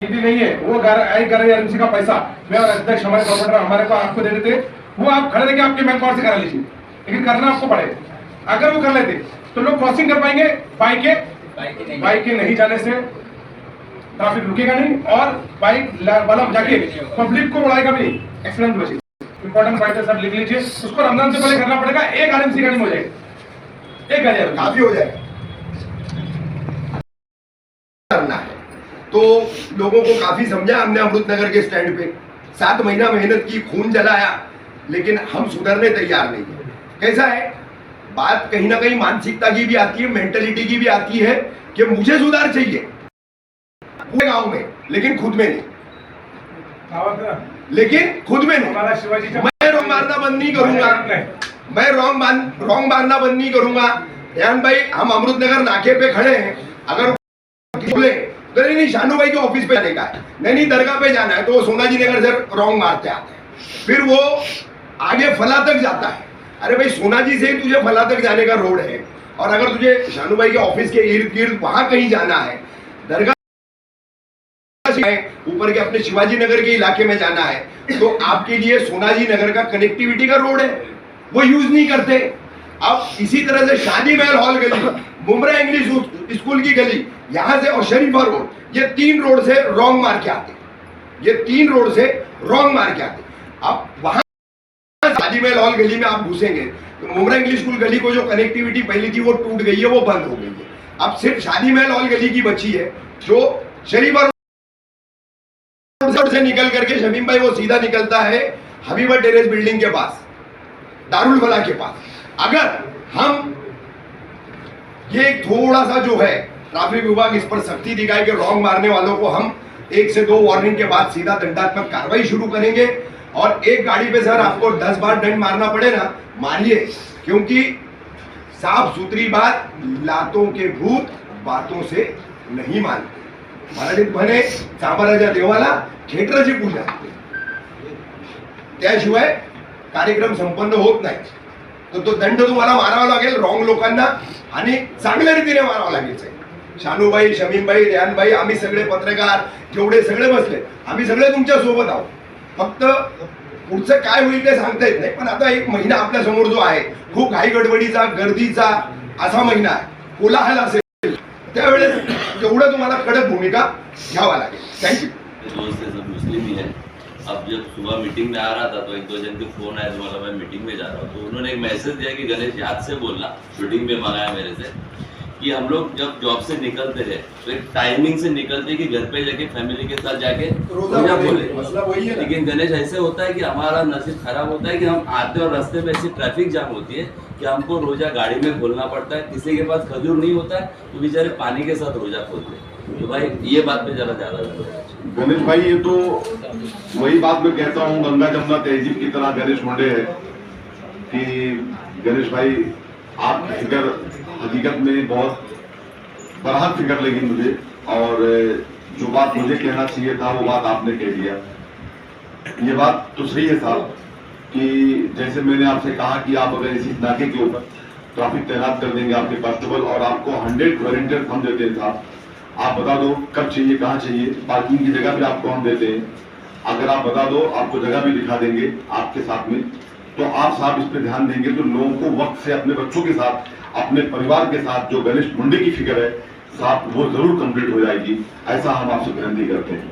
नहीं है वो एजेंसी का पैसा मैं और अध्यक्ष हमारे कॉर्पोरेटर हमारे को आपको दे देते, वो आप खड़े देके आपके मैन पावर से करा लीजिए, लेकिन करना आपको पड़ेगा। अगर वो कर लेते तो लोग क्रॉसिंग कर पाएंगे, बाइक के नहीं जाने से ट्रैफिक रुकेगा नहीं और बाइक वाला जाके पब्लिक को उड़ाएगा भी नहीं, एक्सीडेंट बचेगा। इंपॉर्टेंट पॉइंट है, सब लिख लीजिए। उसको रमजान से पहले करना पड़ेगा। एक आरएमसी गाड़ी में हो जाएगा, एक गाड़ी काफी हो जाएगा। करना है तो लोगों को काफी समझा हमने अमृतनगर के स्टैंड पे 7 महीना मेहनत की, खून जलाया, लेकिन हम सुधरने तैयार नहीं है। कैसा है बात, कहीं ना कहीं मानसिकता की भी आती है, मेंटेलिटी की भी आती है कि मुझे सुधार चाहिए पूरे गांव में, लेकिन खुद में नहीं, मैं रॉन्ग मारना बंद नहीं करूंगा, मैं रॉन्ग मारना बंद नहीं करूंगा। ध्यान भाई, हम अमृतनगर नाके पे खड़े हैं, अगर बोले तो नहीं शानू भाई के ऑफिस पे जाने का है, नहीं दरगाह पे जाना है, तो वो सोनाजी नगर से रॉन्ग मारते आते हैं, फिर वो आगे फला तक जाता है। अरे भाई, सोनाजी से तुझे फला तक जाने का रोड है, और अगर तुझे शानू भाई के ऑफिस के इर्द गिर्द वहां कहीं जाना है, दरगाह ऊपर के अपने शिवाजी नगर के इलाके में जाना है, तो आपके लिए सोनाजी नगर का कनेक्टिविटी का रोड है, वो यूज नहीं करते। अब इसी तरह से शादी महल हॉल गली, मुमरा इंग्लिश स्कूल की गली, यहाँ से और शरीफा रोड, ये 3 रोड से रॉन्ग मार के आते, अब वहां शादी महल हॉल गली में आप घुसेंगे तो मुमरा इंग्लिश स्कूल गली को जो कनेक्टिविटी पहली थी वो टूट गई है, वो बंद हो गई है। अब सिर्फ शादी महल हॉल गली की बची है, जो शरीफा रोड से निकल करके शमीम भाई वो सीधा निकलता है हबीबा टेरेस बिल्डिंग के पास, दारुल फला के पास। अगर हम ये थोड़ा सा जो है ट्रैफिक विभाग इस पर सख्ती दिखाए कि रॉन्ग मारने वालों को हम 1 से 2 वार्निंग के बाद सीधा दंडात्मक कार्रवाई शुरू करेंगे, और एक गाड़ी पे सर आपको 10 बार दंड मारना पड़े ना, मारिए, क्योंकि साफ सुथरी बात, लातों के भूत बातों से नहीं मानते। मराठीत म्हणे चांबाराच्या देवाला खेटराची पूजा, त्याशिवाय कार्यक्रम संपन्न होत नाही। तो दंड तुम्हाला मारावा लागेल रॉंग लोकांना, आणि चांगल्या रीतीने मारावा लागेल। शानूभाई, शमीमभाई, रेहानभाई, आम्ही सगळे पत्रकार जेवढे सगळे बसले, आम्ही सगळे तुमच्या सोबत आहोत। फक्त पुढचं काय होईल ते सांगता येत नाही, पण आता एक महिना आपल्या समोर जो आहे, खूप घाई गडबडीचा, गर्दीचा असा महिना आहे, कोलाहल असेल, त्यावेळेस तेवढं तुम्हाला कडक भूमिका घ्यावा लागेल। थँक्यू। मुस्लिम ही है। अब जब सुबह मीटिंग में आ रहा था तो 1-2 जन के फोन आया, तो बोला मैं मीटिंग में जा रहा हूँ, तो उन्होंने एक मैसेज दिया कि गणेश याद से बोलना, मीटिंग में मंगाया मेरे से, कि हम लोग जब जॉब से निकलते हैं तो एक टाइमिंग से निकलते हैं कि घर पे जाके फैमिली के साथ जाके रोजा बोले। मसला वही है। लेकिन गणेश ऐसे होता है कि हमारा नसीब खराब होता है कि हम आते और रास्ते में ऐसी ट्रैफिक जाम होती है कि हमको रोजा गाड़ी में खोलना पड़ता है। किसी के पास खजूर नहीं होता है तो बेचारे पानी के साथ रोजा खोलते हैं। तो भाई ये बात पे जरा ज्यादा गणेश भाई, ये तो वही बात मैं कहता हूँ, गंगा जमुना तहजीब की तरह गणेश मुंडे है कि गणेश भाई आपकी फिक्र हकीकत में बहुत बराबर फिक्र लगी मुझे, और जो बात मुझे कहना चाहिए था वो बात आपने कह दिया। ये बात तो सही है साहब कि जैसे मैंने आपसे कहा कि आप अगर इसी नाके के ऊपर ट्रैफिक तैनात कर देंगे आपके कांस्टेबल, और आपको 100 वॉलंटियर हम देते हैं साहब, आप बता दो कब चाहिए, कहाँ चाहिए, पार्किंग की जगह भी आपको हम देते हैं, अगर आप बता दो आपको जगह भी दिखा देंगे आपके साथ में, तो आप साहब इस पर ध्यान देंगे तो लोगों को वक्त से अपने बच्चों के साथ, अपने परिवार के साथ जो गणेश मुंडे की फिक्र है साहब वो जरूर कंप्लीट हो जाएगी, ऐसा हम आपसे विनती करते हैं।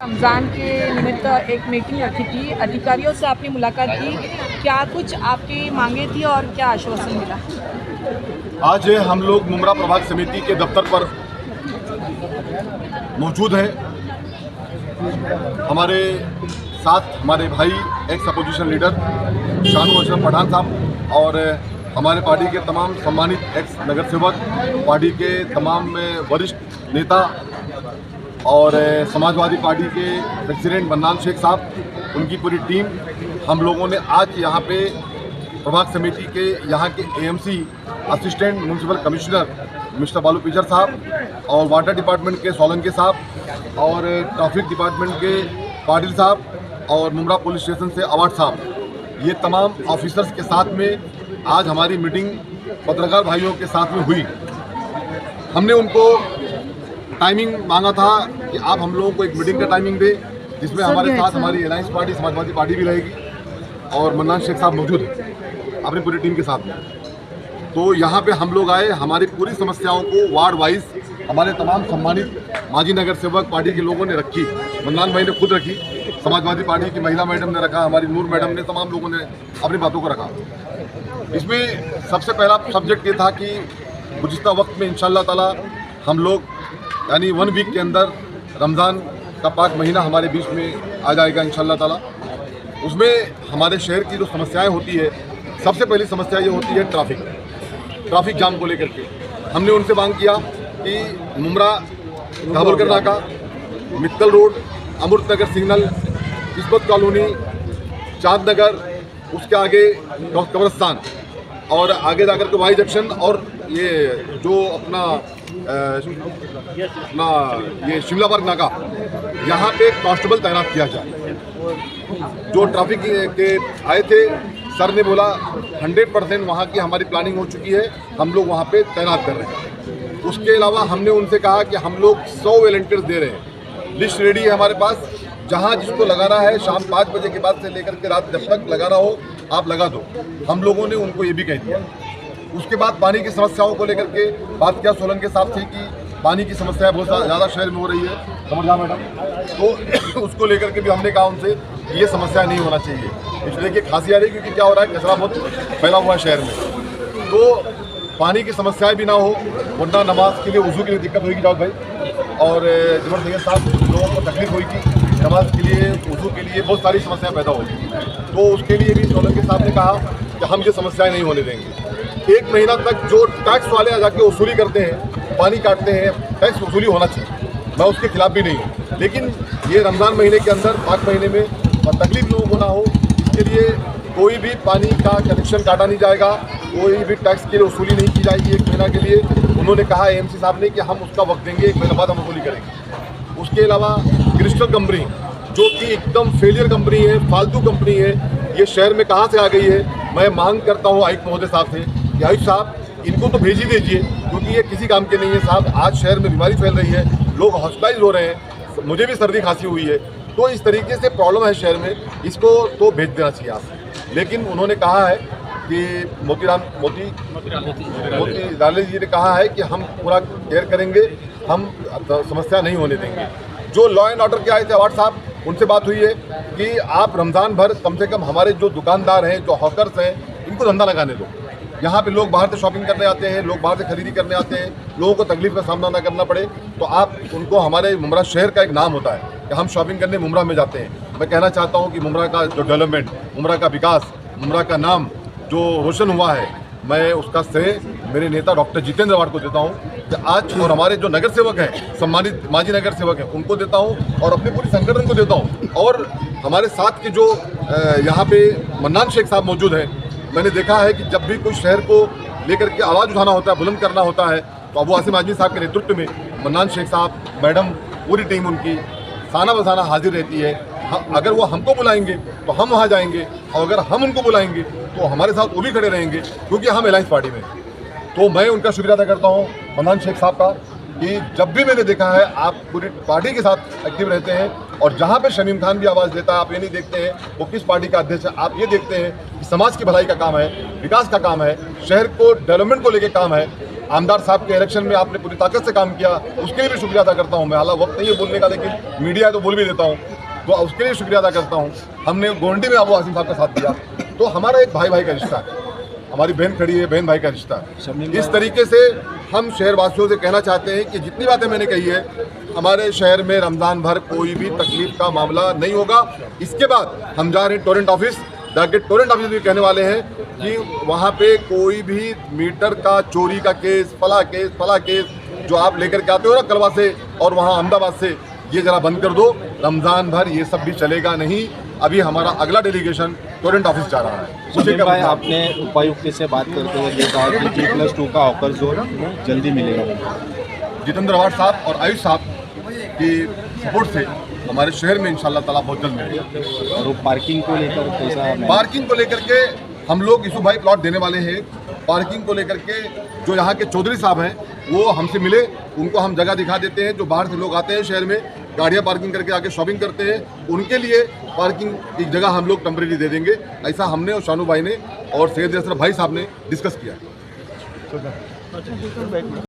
रमज़ान के निमित्त एक मीटिंग रखी थी, अधिकारियों से आपने मुलाकात की, क्या कुछ आपकी मांगे थी और क्या आश्वासन मिला? आज हम लोग मुमरा प्रभाग समिति के दफ्तर पर मौजूद हैं। हमारे साथ हमारे भाई ex opposition leader Shanu Ashraf Pathan sahab और हमारे पार्टी के तमाम सम्मानित एक्स नगर सेवक, पार्टी के तमाम वरिष्ठ नेता और समाजवादी पार्टी के प्रेसिडेंट बन्नान शेख साहब, उनकी पूरी टीम, हम लोगों ने आज यहाँ पे प्रभाग समिति के यहाँ के AMC assistant municipal commissioner mister बालू पिजर साहब और वाटर डिपार्टमेंट के सोलंके साहब और ट्रैफिक डिपार्टमेंट के पाटिल साहब और मुमरा पुलिस स्टेशन से अवार्ड साहब, ये तमाम ऑफिसर्स के साथ में आज हमारी मीटिंग पत्रकार भाइयों के साथ में हुई। हमने उनको टाइमिंग मांगा था कि आप हम लोगों को एक मीटिंग का टाइमिंग दे, जिसमें हमारे साथ हमारी अलायंस पार्टी समाजवादी पार्टी भी रहेगी और मन्नान शेख साहब मौजूद हैं अपनी पूरी टीम के साथ में। तो यहाँ पे हम लोग आए, हमारी पूरी समस्याओं को वार्ड वाइज हमारे तमाम सम्मानित माजी नगर सेवक पार्टी के लोगों ने रखी। मन्नान भाई ने खुद रखी, समाजवादी पार्टी की महिला मैडम ने रखा, हमारी नूर मैडम ने, तमाम लोगों ने अपनी बातों को रखा। इसमें सबसे पहला सब्जेक्ट ये था कि गुज़िश्ता वक्त में इंशाअल्लाह ताला हम लोग यानी 1 वीक के अंदर रमज़ान का पाक महीना हमारे बीच में आ जाएगा इंशाअल्लाह ताला। उसमें हमारे शहर की जो समस्याएं होती है, सबसे पहली समस्या ये होती है ट्रैफिक जाम को लेकर के। हमने उनसे मांग किया कि मुमरा घाबुलकर नाका, मित्तल रोड, अमृत नगर सिग्नल, किस्मत कॉलोनी, चांद नगर, उसके आगे कब्रस्तान और आगे जाकर के वाई जंक्शन और ये जो अपना ये शिमला पार्क नाका, यहाँ पे कांस्टेबल तैनात किया जाए। जो ट्रैफिक के आए थे, सर ने बोला 100% वहाँ की हमारी प्लानिंग हो चुकी है, हम लोग वहाँ पे तैनात कर रहे हैं। उसके अलावा हमने उनसे कहा कि हम लोग 100 वॉलंटियर्स दे रहे हैं, लिस्ट रेडी है हमारे पास, जहाँ जिसको लगाना है शाम 5 बजे के बाद से लेकर के रात जब तक लगाना हो आप लगा दो। हम लोगों ने उनको ये भी कह दिया। उसके बाद पानी की समस्याओं को लेकर के बात किया सोलन के साथ से कि पानी की समस्या बहुत ज़्यादा शहर में हो रही है, समझ रहा मैडम, तो उसको लेकर के भी हमने कहा उनसे कि ये समस्या नहीं होना चाहिए। इसलिए कि खांसी आ रही है, क्योंकि क्या हो रहा है, कचरा बहुत फैला हुआ है शहर में, तो पानी की समस्याएं भी ना हो, वरना नमाज के लिए वज़ू के लिए दिक्कत होगी जाओ भाई, और जबर सैयद साहब लोगों को तकलीफ होगी, नमाज के लिए वज़ू के लिए बहुत सारी समस्याएं पैदा होगी। तो उसके लिए भी सोलन के साहब ने कहा कि हम ये समस्याएं नहीं होने देंगे। 1 महीना तक जो टैक्स वाले आ जाके वसूली करते हैं, पानी काटते हैं, टैक्स वसूली होना चाहिए, मैं उसके खिलाफ भी नहीं हूँ, लेकिन ये रमज़ान महीने के अंदर, पाक महीने में तकलीफ लोगों को ना हो, इसके लिए कोई भी पानी का कनेक्शन काटा नहीं जाएगा, कोई भी टैक्स के लिए वसूली नहीं की जाएगी 1 महीना के लिए। उन्होंने कहा एएमसी साहब ने कि हम उसका वक्त देंगे, 1 महीने बाद हम वसूली करेंगे। उसके अलावा क्रिस्टल कंपनी, जो कि एकदम फेलियर कंपनी है, फालतू कंपनी है, ये शहर में कहाँ से आ गई है। मैं मांग करता हूँ आयुक्त महोदय साहब से कि आयुक्त साहब इनको तो भेज ही दीजिए, क्योंकि ये किसी काम के नहीं है साहब। आज शहर में बीमारी फैल रही है, लोग हॉस्पिटलाइज हो रहे हैं, मुझे भी सर्दी खांसी हुई है, तो इस तरीके से प्रॉब्लम है शहर में, इसको तो भेज देना चाहिए आप। लेकिन उन्होंने कहा है कि मोती लाल जी ने कहा है कि हम पूरा केयर करेंगे, हम समस्या नहीं होने देंगे। जो लॉ एंड ऑर्डर के आए थे अवार्ड साहब, उनसे बात हुई है कि आप रमज़ान भर कम से कम हमारे जो दुकानदार हैं, जो हॉकर्स हैं, इनको धंधा लगाने दो। यहाँ पे लोग बाहर से शॉपिंग करने आते हैं, लोग बाहर से खरीदी करने आते हैं, लोगों को तकलीफ का सामना ना करना पड़े, तो आप उनको, हमारे मुमरा शहर का एक नाम होता है कि हम शॉपिंग करने मुमरा में जाते हैं। मैं कहना चाहता हूँ कि मुमरा का जो डेवलपमेंट, मुमरा का विकास, मुमरा का नाम जो रोशन हुआ है, मैं उसका श्रेय मेरे नेता डॉक्टर जितेंद्र अवार्ड को देता हूँ कि आज, और हमारे जो नगर सेवक हैं, सम्मानित माजी नगर सेवक हैं, उनको देता हूँ और अपने पूरी संगठन को देता हूँ। और हमारे साथ के जो यहाँ पे मन्नान शेख साहब मौजूद हैं, मैंने देखा है कि जब भी कोई शहर को लेकर के आवाज़ उठाना होता है, बुलंद करना होता है, तो अबू आसिम आजमी साहब के नेतृत्व में मन्नान शेख साहब, मैडम, पूरी टीम उनकी साना बसाना हाजिर रहती है। अगर वो हमको बुलाएंगे तो हम वहाँ जाएंगे, और अगर हम उनको बुलाएंगे तो हमारे साथ वो भी खड़े रहेंगे, क्योंकि हम अलायंस पार्टी में। तो मैं उनका शुक्रिया अदा करता हूँ मन्नान शेख साहब का कि जब भी मैंने देखा है आप पूरी पार्टी के साथ एक्टिव रहते हैं, और जहाँ पे शमीम खान भी आवाज़ देता है, आप ये नहीं देखते हैं वो किस पार्टी का अध्यक्ष है, आप ये देखते हैं कि समाज की भलाई का काम है, विकास का काम है, शहर को डेवलपमेंट को लेकर काम है। आमदार साहब के इलेक्शन में आपने पूरी ताकत से काम किया, उसके लिए भी शुक्रिया अदा करता हूँ मैं। हालांकि वक्त नहीं है बोलने का, लेकिन मीडिया है तो बोल भी देता हूँ, तो उसके लिए शुक्रिया अदा करता हूँ। हमने गोंडी में अबू आसिम साहब का साथ दिया, तो हमारा एक भाई भाई का रिश्ता है, हमारी बहन खड़ी है, बहन भाई का रिश्ता है। इस तरीके से हम शहरवासियों से कहना चाहते हैं कि जितनी बातें मैंने कही है, हमारे शहर में रमज़ान भर कोई भी तकलीफ का मामला नहीं होगा। इसके बाद हम जा रहे हैं टोरेंट ऑफिस, जाके टोरेंट ऑफिस भी कहने वाले हैं कि वहाँ पे कोई भी मीटर का चोरी का केस, फला केस जो आप लेकर के आते हो ना कलवा से और वहाँ अहमदाबाद से, ये जरा बंद कर दो। रमज़ान भर ये सब भी चलेगा नहीं। अभी हमारा अगला डेलीगेशन टोरेंट ऑफिस जा रहा है। शमीम भाई, आपने उपायुक्त से बात करते हुए ये कहा कि G+2 का ऑफर जोन जल्दी मिलेगा। जितेंद्र अवार्ड साहब और आयुष साहब की सपोर्ट से हमारे शहर में इंशाल्लाह ताला बहुत जल्द मिलेगा। और वो पार्किंग को लेकर कैसा? पार्किंग को लेकर के हम लोग यूसुफ भाई प्लॉट देने वाले हैं पार्किंग को लेकर के जो यहाँ के चौधरी साहब हैं वो हमसे मिले, उनको हम जगह दिखा देते हैं। जो बाहर से लोग आते हैं शहर में गाड़ियाँ पार्किंग करके आके शॉपिंग करते हैं, उनके लिए पार्किंग की जगह हम लोग टेम्परेरी दे देंगे। ऐसा हमने और शानू भाई ने और सैयद असरफ भाई साहब ने डिस्कस किया।